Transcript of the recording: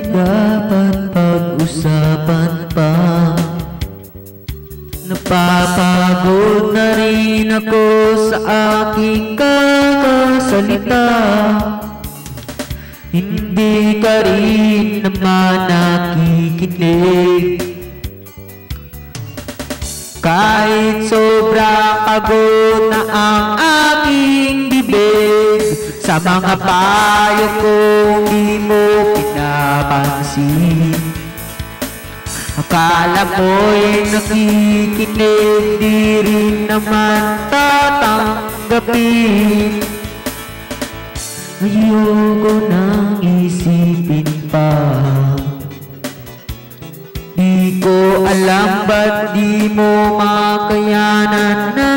dapat pag-usapan pa. Napapagod na rin ako sa aking kakasalita. Hindi ka rin naman nakikinig. Kahit sobrang pagod na ang aking bibig, sa mga payo kong di mo pinapansin. Akala mo'y nakikinig, di rin naman tatanggapin. Ayoko nang isipin pa. Di ko alam ba't di mo makayanan na